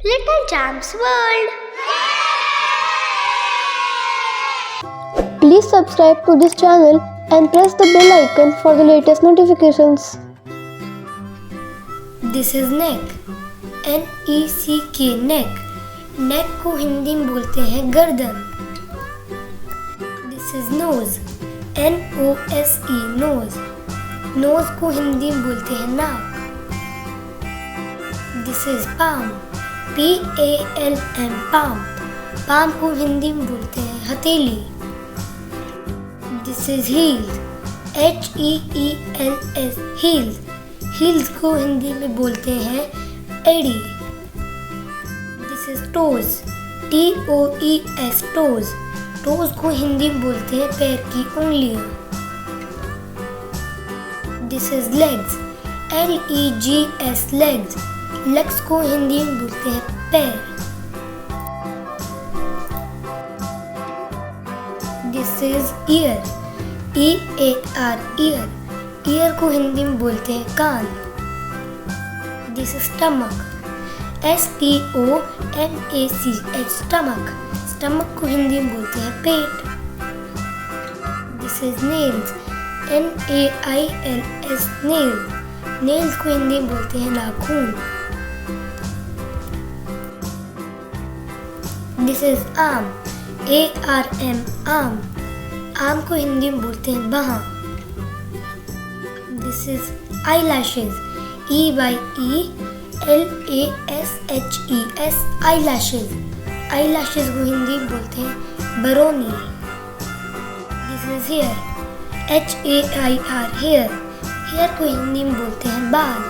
Little Jams World. Please subscribe to this channel and press the bell icon for the latest notifications. This is neck. N-E-C-K neck. नेक को हिंदी में बोलते हैं गर्दन. This is nose. N-O-S-E nose. Nose को हिंदी में बोलते हैं नाक. This is palm. P-A-L-M palm. Palm को हिंदी में बोलते हैं हथेली. This is heels. H-E-E-L-S heels. heels को हिंदी में बोलते हैं एड़ी. This is toes. T-O-E-S toes. toes को हिंदी में बोलते हैं पैर की उंगलियां. This is legs. L-E-G-S legs. legs को हिंदी में बोलते हैं पैर. This is ear. E-A-R ear. ear को हिंदी में बोलते हैं कान. This is stomach. S-T-O-M-A-C-H stomach. stomach को हिंदी में बोलते हैं पेट. This is nails. N-A-I-L-S nails. nails को हिंदी में बोलते हैं नाखून. This is arm. A-R-M arm. arm को हिंदी में बोलते हैं बाहां. This is eyelashes. E-Y-E-L-A-S-H-E-S eyelashes. eyelashes को हिंदी में बोलते हैं Barauni. This is hair. H-A-I-R hair. hair को हिंदी में बोलते हैं बाल.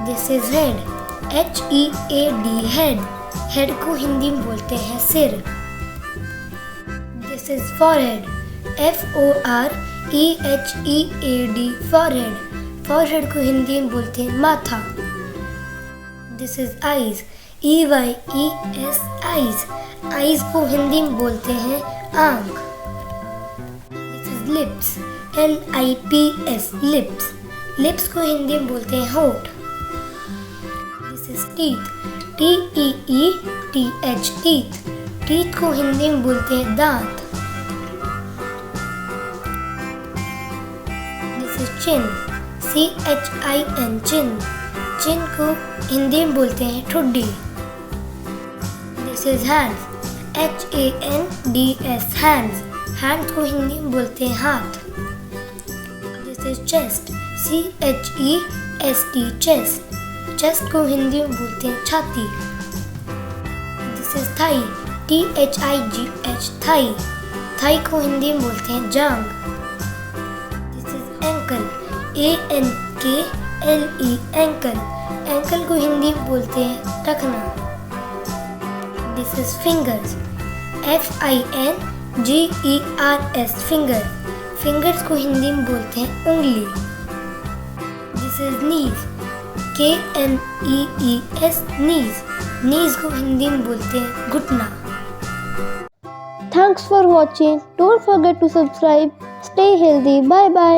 This is head. H-E-A-D head. head को हिंदी में बोलते हैं सिर. This is forehead. F-O-R-E-H-E-A-D forehead. forehead को हिंदी में बोलते हैं माथा. This is eyes. E-Y-E-S eyes. eyes को हिंदी में बोलते हैं आँख. This is lips. L-I-P-S lips. lips को हिंदी में बोलते हैं होठ. This is teeth. T-E-E-T-H teeth. teeth को हिंदी में बोलते हैं दांत. This is chin. C-H-I-N chin. chin को हिंदी में बोलते हैं ठुड्डी. This is hands. H-A-N-D-S hands. hands को हिंदी में बोलते हैं हाथ. This is chest. C-H-E-S-T chest. chest को हिंदी में बोलते हैं छाती. This is thigh. T-H-I-G-H thigh. thigh को हिंदी में बोलते हैं जांग. This is ankle. A-N-K-L-E ankle. ankle को हिंदी में बोलते हैं टखना. This is fingers. F-I-N-G-E-R-S finger. fingers को हिंदी में बोलते हैं उंगली. This is knees. K-N-E-E-S knees. knees को हिंदी में बोलते हैं घुटना. Thanks for watching. Don't forget to subscribe. Stay healthy. Bye bye.